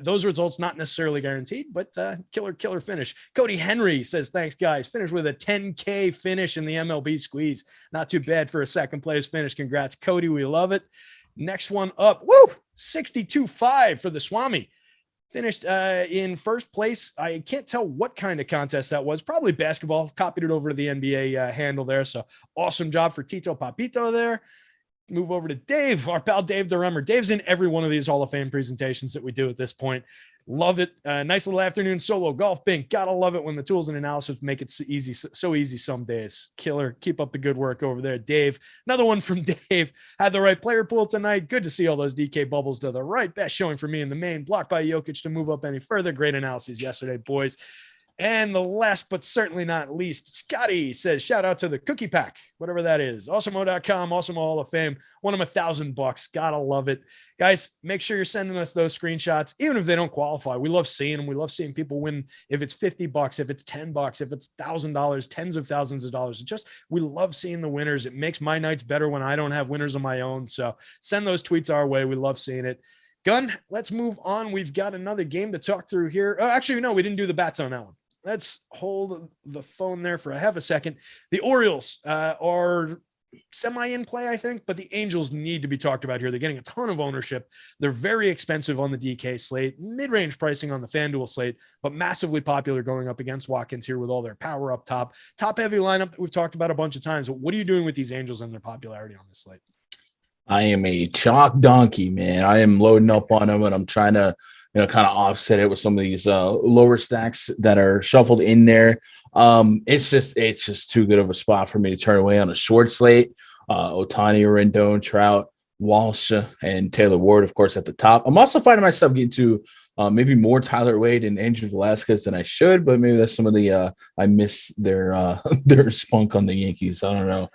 Speaker 1: Those results not necessarily guaranteed, but killer finish. Cody Henry says, thanks, guys. Finish with a 10K finish in the MLB squeeze. Not too bad for a second place finish. Congrats, Cody. We love it. Next one up. Woo! 62.5 for the Swami. Finished in first place. I can't tell what kind of contest that was. Probably basketball. Copied it over to the NBA handle there. So awesome job for Tito Papito there. Move over to Dave, our pal Dave DeRemmer. Dave's in every one of these Hall of Fame presentations that we do at this point. Love it. Nice little afternoon solo golf bink. Gotta love it when the tools and analysis make it so easy some days. Killer. Keep up the good work over there, Dave. Another one from Dave. Had the right player pool tonight. Good to see all those DK bubbles to the right. Best showing for me in the main. Blocked by Jokic to move up any further. Great analysis yesterday, boys. And the last but certainly not least, Scotty says, shout out to the cookie pack, whatever that is. Awesemo.com, Awesemo Hall of Fame. Won him $1,000. Gotta love it. Guys, make sure you're sending us those screenshots, even if they don't qualify. We love seeing them. We love seeing people win. If it's $50, if it's $10, if it's $1,000, tens of thousands of dollars. We love seeing the winners. It makes my nights better when I don't have winners of my own. So send those tweets our way. We love seeing it. Gun, let's move on. We've got another game to talk through here. Oh, actually, no, we didn't do the bats on that one. Let's hold the phone there for a half a second. The Orioles are semi in play, I think, but the Angels need to be talked about here. They're getting a ton of ownership. They're very expensive on the DK slate, mid-range pricing on the FanDuel slate, but massively popular going up against Watkins here with all their power up top. Top heavy lineup that we've talked about a bunch of times. But what are you doing with these Angels and their popularity on this slate?
Speaker 2: I am a chalk donkey, man. I am loading up on them, and I'm trying to, kind of offset it with some of these lower stacks that are shuffled in there. It's just too good of a spot for me to turn away on a short slate. Otani, Rendon, Trout, Walsh, and Taylor Ward, of course, at the top. I'm also finding myself getting to maybe more Tyler Wade and Andrew Velasquez than I should, but maybe that's some of the I miss their their spunk on the Yankees. I don't know.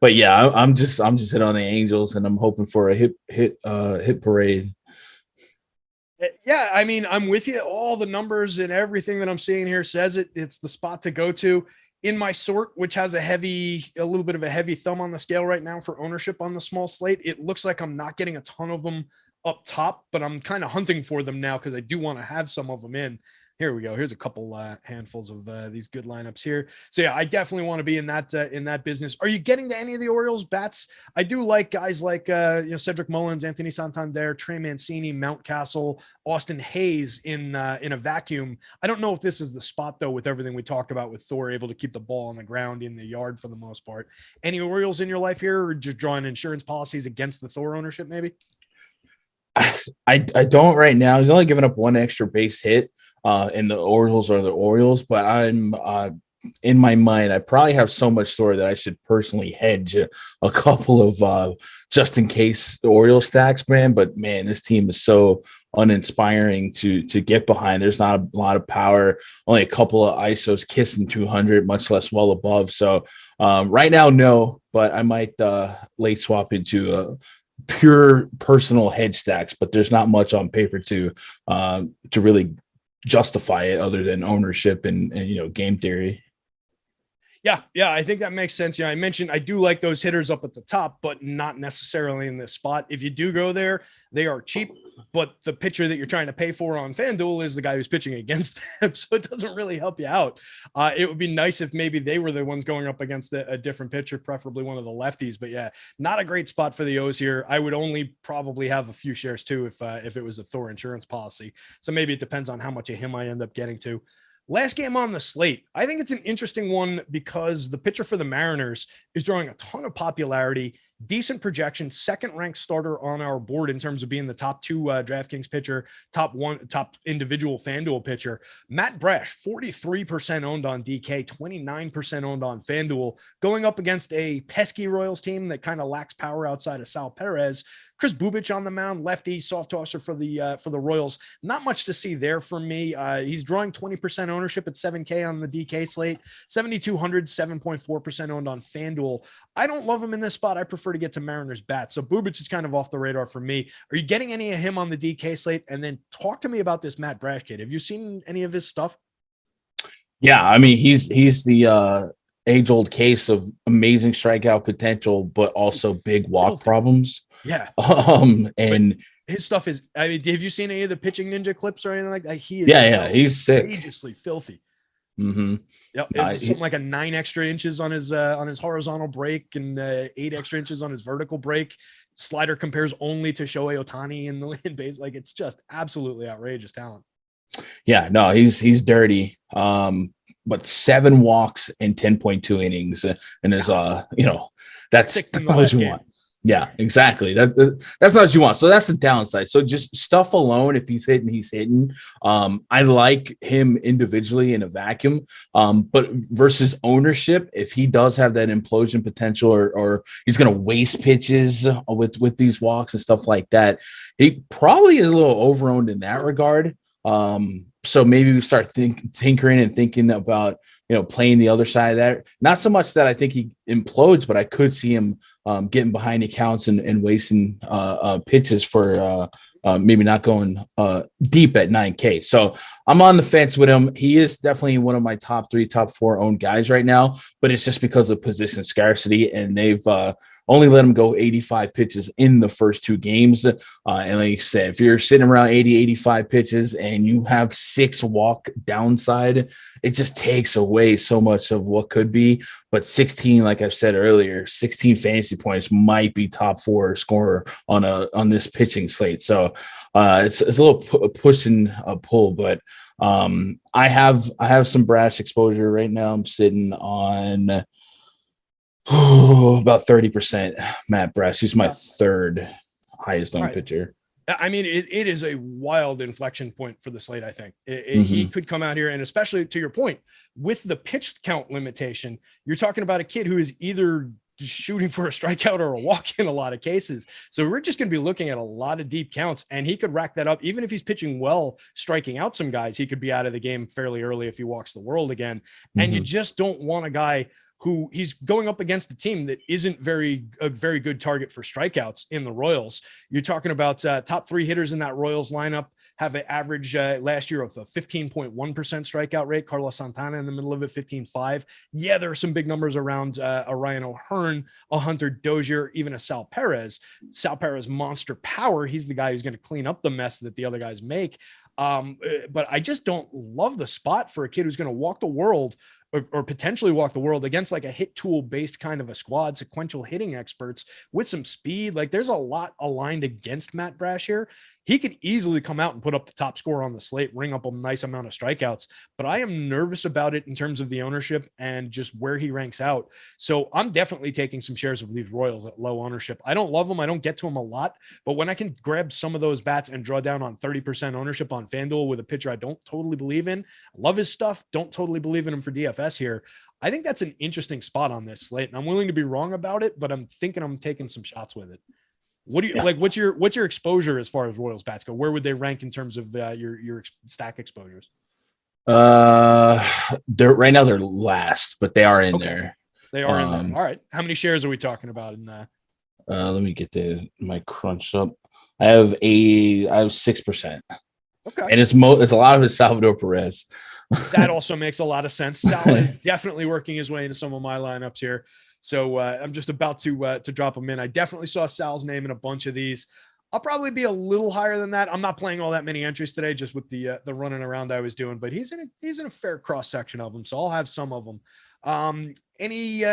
Speaker 2: But yeah, I'm just hit on the Angels, and I'm hoping for a hit parade.
Speaker 1: Yeah, I mean, I'm with you. All the numbers and everything that I'm seeing here says it's the spot to go to in my sort, which has a little bit of a heavy thumb on the scale right now for ownership on the small slate. It looks like I'm not getting a ton of them up top, but I'm kind of hunting for them now because I do want to have some of them in. Here we go. Here's a couple handfuls of these good lineups here. So yeah, I definitely want to be in that business. Are you getting to any of the Orioles bats? I do like guys like Cedric Mullins, Anthony Santander, Trey Mancini, Mountcastle, Austin Hayes in a vacuum. I don't know if this is the spot though, with everything we talked about with Thor able to keep the ball on the ground in the yard for the most part. Any Orioles in your life here, or just drawing insurance policies against the Thor ownership maybe?
Speaker 2: I don't right now. He's only given up one extra base hit, and the Orioles are the Orioles. But I'm in my mind, I probably have so much Thor that I should personally hedge a couple of just in case the Orioles stacks, man. But man, this team is so uninspiring to get behind. There's not a lot of power, only a couple of ISOs kissing 200, much less well above. So right now, no, but I might late swap into pure personal hedge stacks, but there's not much on paper to really justify it other than ownership and game theory.
Speaker 1: Yeah, I think that makes sense. I mentioned I do like those hitters up at the top, but not necessarily in this spot. If you do go there, they are cheap, but the pitcher that you're trying to pay for on FanDuel is the guy who's pitching against them, so it doesn't really help you out. It would be nice if maybe they were the ones going up against a different pitcher, preferably one of the lefties. But yeah, not a great spot for the O's here. I would only probably have a few shares too if it was a Thor insurance policy. So maybe it depends on how much of him I end up getting to. Last game on the slate, I think it's an interesting one because the pitcher for the Mariners is drawing a ton of popularity, decent projection, second-ranked starter on our board in terms of being the top two DraftKings pitcher, top individual FanDuel pitcher. Matt Brash, 43% owned on DK, 29% owned on FanDuel, going up against a pesky Royals team that kind of lacks power outside of Sal Perez. Chris Bubich on the mound, lefty, soft tosser for the Royals. Not much to see there for me. He's drawing 20% ownership at 7K on the DK slate, 7,200, 7.4% owned on FanDuel. I don't love him in this spot. I prefer to get to Mariners bats. So Bubich is kind of off the radar for me. Are you getting any of him on the DK slate? And then talk to me about this Matt Brash kid. Have you seen any of his stuff?
Speaker 2: Yeah, I mean he's the age-old case of amazing strikeout potential, but also big walk problems.
Speaker 1: Yeah.
Speaker 2: And
Speaker 1: but his stuff is, I mean, have you seen any of the pitching ninja clips or anything like that? He is
Speaker 2: he's sick.
Speaker 1: Outrageously filthy.
Speaker 2: Mm-hmm.
Speaker 1: Yep. Something like a 9 extra inches on his horizontal break and 8 extra inches on his vertical break. Slider compares only to Shohei Ohtani in the base. Like, it's just absolutely outrageous talent.
Speaker 2: Yeah, no, he's dirty. But 7 walks in 10.2 innings, and is that's not what you want. Yeah, exactly. That's not what you want. So that's the downside. So just stuff alone, if he's hitting, he's hitting. I like him individually in a vacuum. But versus ownership, if he does have that implosion potential, or he's going to waste pitches with these walks and stuff like that, he probably is a little overowned in that regard. So maybe we start tinkering and thinking about, playing the other side of that. Not so much that I think he implodes, but I could see him getting behind accounts and wasting pitches for maybe not going deep at 9K. So I'm on the fence with him. He is definitely one of my top 3, top 4 owned guys right now, but it's just because of position scarcity, and they've only let him go 85 pitches in the first 2 games. And like I said, if you're sitting around 80, 85 pitches and you have 6 walk downside, it just takes away so much of what could be. But 16, like I've said earlier, 16 fantasy points might be top 4 scorer on this pitching slate. So it's a little push and pull, but I have some Brash exposure right now. I'm sitting on About 30%. Matt Brash. He's my
Speaker 1: Yeah.
Speaker 2: third highest owned
Speaker 1: Right.
Speaker 2: pitcher.
Speaker 1: I mean, it is a wild inflection point for the slate. I think he could come out here, and especially to your point, with the pitch count limitation, you're talking about a kid who is either shooting for a strikeout or a walk in a lot of cases. So we're just going to be looking at a lot of deep counts, and he could rack that up. Even if he's pitching well, striking out some guys, he could be out of the game fairly early if he walks the world again. And you just don't want a guy who he's going up against a team that isn't a very good target for strikeouts in the Royals. You're talking about top 3 hitters in that Royals lineup have an average last year of a 15.1% strikeout rate. Carlos Santana in the middle of it, 15.5. Yeah, there are some big numbers around a Ryan O'Hearn, a Hunter Dozier, even a Sal Perez. Sal Perez, monster power. He's the guy who's going to clean up the mess that the other guys make. But I just don't love the spot for a kid who's going to walk the world or potentially walk the world against like a hit tool based kind of a squad, sequential hitting experts with some speed. Like there's a lot aligned against Matt Brash here. He could easily come out and put up the top score on the slate, ring up a nice amount of strikeouts, but I am nervous about it in terms of the ownership and just where he ranks out. So I'm definitely taking some shares of these Royals at low ownership. I don't love them. I don't get to them a lot, but when I can grab some of those bats and draw down on 30% ownership on FanDuel with a pitcher I don't totally believe in, love his stuff, don't totally believe in him for DFS here. I think that's an interesting spot on this slate, and I'm willing to be wrong about it, but I'm thinking I'm taking some shots with it. What do you like? What's your exposure as far as Royals bats go? Where would they rank in terms of your stack exposures?
Speaker 2: They're right now they're last, but they are in there.
Speaker 1: They are in there. All right. How many shares are we talking about in that?
Speaker 2: Let me get my crunch up. I have 6%.
Speaker 1: Okay.
Speaker 2: And it's a lot of it Salvador Perez.
Speaker 1: That also makes a lot of sense. Sal is definitely working his way into some of my lineups here. So I'm just about to drop him in. I definitely saw Sal's name in a bunch of these. I'll probably be a little higher than that. I'm not playing all that many entries today, just with the running around I was doing. But he's in a fair cross section of them, so I'll have some of them. Any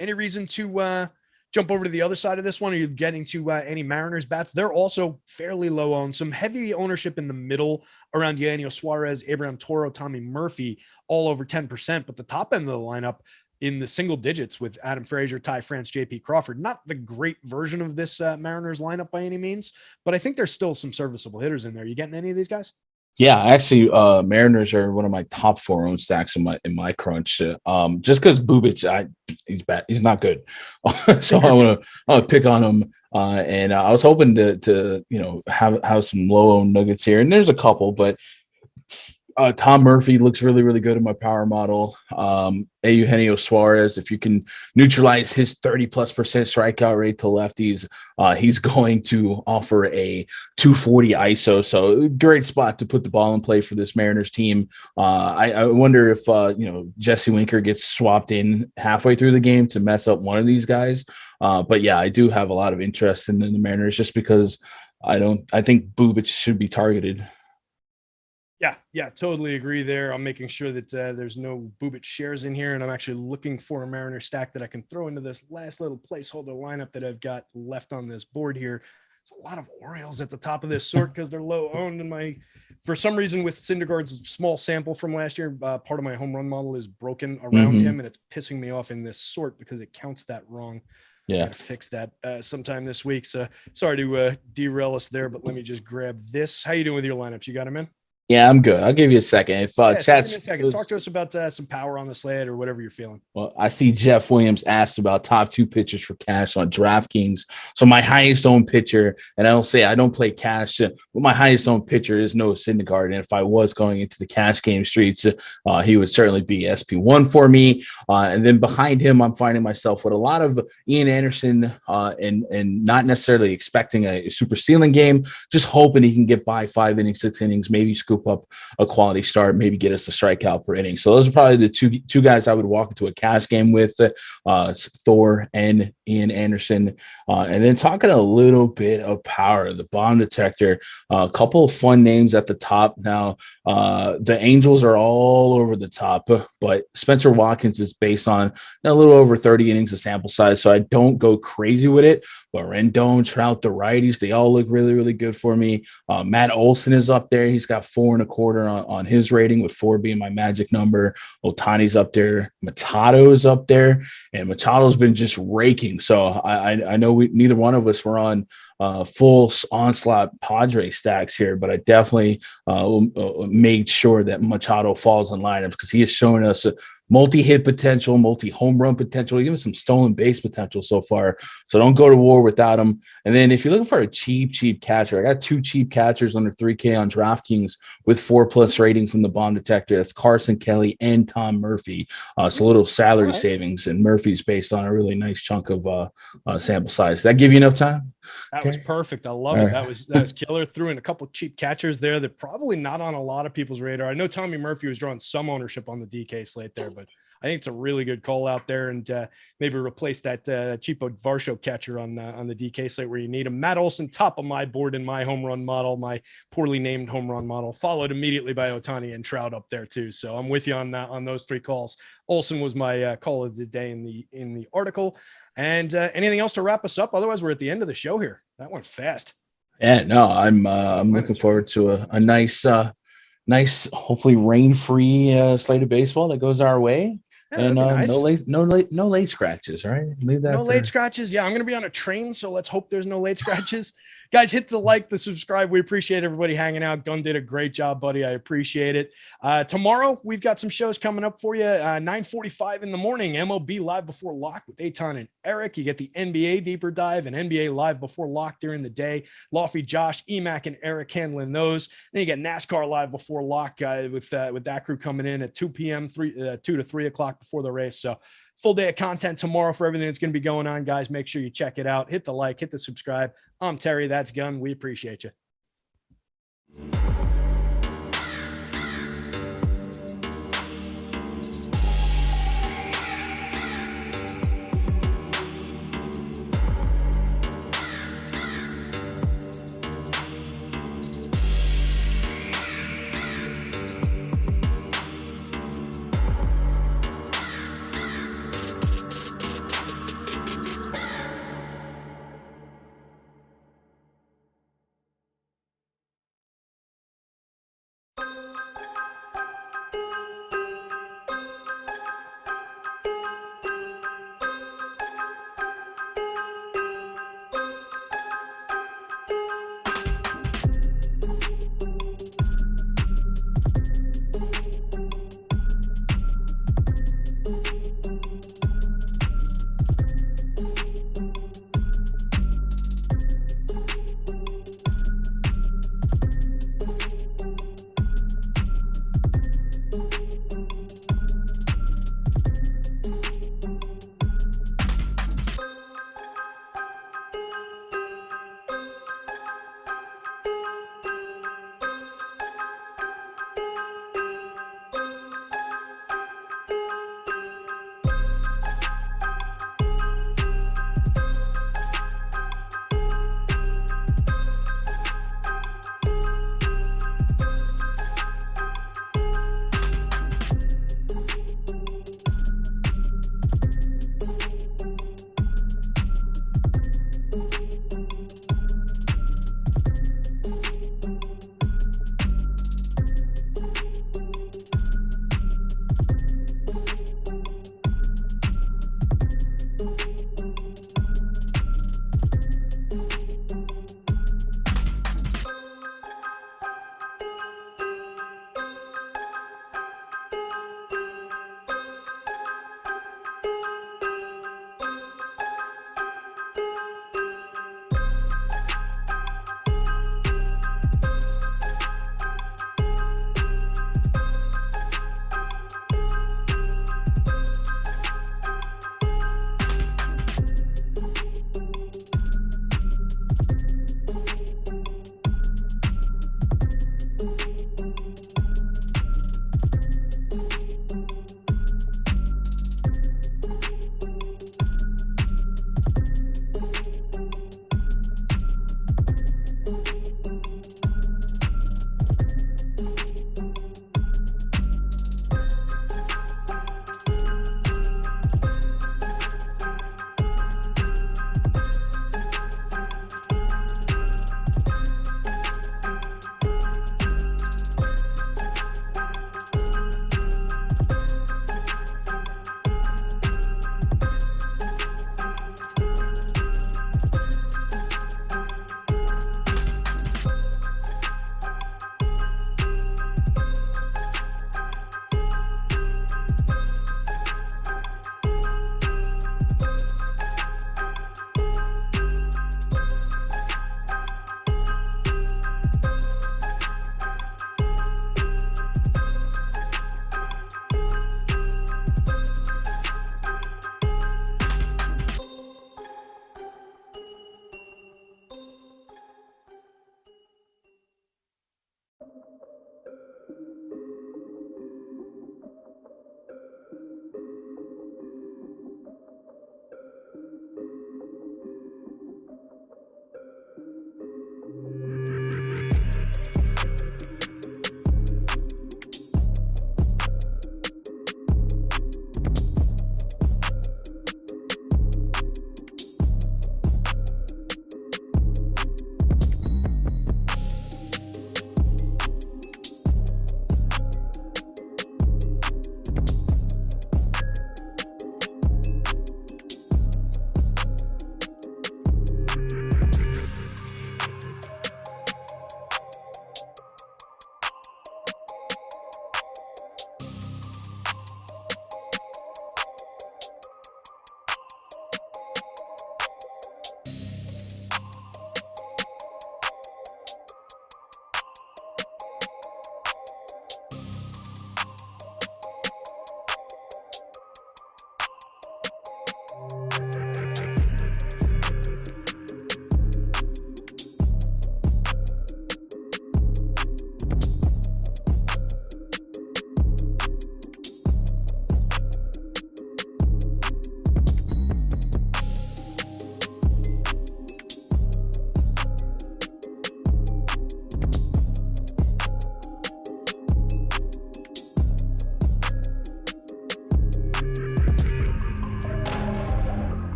Speaker 1: reason to jump over to the other side of this one? Are you getting to any Mariners bats? They're also fairly low owned. Some heavy ownership in the middle around Eugenio Suarez, Abraham Toro, Tommy Murphy, all over 10%. But the top end of the lineup in the single digits with Adam Frazier, Ty France, JP Crawford. Not the great version of this Mariners lineup by any means, but I think there's still some serviceable hitters in there. You getting any of these guys?
Speaker 2: Yeah, actually, Mariners are one of my top 4 owned stacks in my crunch. Just because Bubic, he's bad, he's not good, so I want to pick on him. And I was hoping to have some low owned nuggets here, and there's a couple, but Tom Murphy looks really, really good in my power model. Eugenio Suarez, if you can neutralize his 30+% strikeout rate to lefties, he's going to offer a 240 ISO. So great spot to put the ball in play for this Mariners team. I wonder if Jesse Winker gets swapped in halfway through the game to mess up one of these guys. But yeah, I do have a lot of interest in the Mariners just because I think Bubic should be targeted.
Speaker 1: Yeah, totally agree there. I'm making sure that there's no Bubic shares in here, and I'm actually looking for a Mariner stack that I can throw into this last little placeholder lineup that I've got left on this board here. There's a lot of Orioles at the top of this sort because they're low owned, and for some reason with Syndergaard's small sample from last year, part of my home run model is broken around him, and it's pissing me off in this sort because it counts that wrong.
Speaker 2: Yeah,
Speaker 1: gotta fix that sometime this week. So sorry to derail us there, but let me just grab this. How you doing with your lineups? You got them in?
Speaker 2: Yeah, I'm good. I'll give you a second. If chat's
Speaker 1: talk to us about some power on the slate or whatever you're feeling.
Speaker 2: Well, I see Jeff Williams asked about top 2 pitchers for cash on DraftKings. So my highest owned pitcher, and I don't play cash, but my highest owned pitcher is Noah Syndergaard. And if I was going into the cash game streets, he would certainly be SP1 for me. And then behind him, I'm finding myself with a lot of Ian Anderson and not necessarily expecting a super ceiling game, just hoping he can get by 5 innings, 6 innings, maybe scoop up a quality start, maybe get us a strikeout per inning. So those are probably the two guys I would walk into a cash game with, Thor and Ian Anderson. And then talking a little bit of power, the bomb detector, a couple of fun names at the top. Now, the Angels are all over the top, but Spencer Watkins is based on a little over 30 innings of sample size, so I don't go crazy with it. But Rendon, Trout, the righties, they all look really, really good for me. Matt Olson is up there. He's got 4 4.25 on his rating, with 4 being my magic number. Ohtani's up there. Machado's up there. And Machado's been just raking. So I know neither one of us were on full onslaught Padres stacks here, but I definitely made sure that Machado falls in lineups because he has shown us a multi-hit potential, multi-home run potential, even some stolen base potential so far. So don't go to war without him. And then if you're looking for a cheap catcher, I got 2 cheap catchers under 3K on DraftKings with 4+ ratings from the bomb detector. That's Carson Kelly and Tom Murphy. So a little salary savings, and Murphy's based on a really nice chunk of sample size. Does that give you enough time?
Speaker 1: That was perfect. I love it. That was killer. Threw in a couple cheap catchers there that probably not on a lot of people's radar. I know Tommy Murphy was drawing some ownership on the DK slate there, but I think it's a really good call out there, and maybe replace that cheapo Varsho catcher on the DK slate where you need him. Matt Olson, top of my board in my home run model, my poorly named home run model, followed immediately by Ohtani and Trout up there too. So I'm with you on those 3 calls. Olson was my call of the day in the article. And anything else to wrap us up? Otherwise, we're at the end of the show here. That went fast.
Speaker 2: Yeah, no, I'm looking forward to a nice, hopefully rain-free slate of baseball that goes our way. Yeah, and nice. no late scratches. All right, leave that.
Speaker 1: Late scratches. Yeah, I'm going to be on a train, so let's hope there's no late scratches. Guys, hit the like, the subscribe. We appreciate everybody hanging out. Gun did a great job, buddy. I appreciate it. Tomorrow, we've got some shows coming up for you. 9:45 in the morning, MLB Live Before Lock with Eitan and Eric. You get the NBA Deeper Dive and NBA Live Before Lock during the day. Lofty, Josh, Emac, and Eric handling those. Then you get NASCAR Live Before Lock with that crew coming in at 2 p.m., 2 to 3 o'clock before the race. So full day of content tomorrow for everything that's going to be going on, guys. Make sure you check it out. Hit the like, hit the subscribe. I'm Terry. That's Gun. We appreciate you.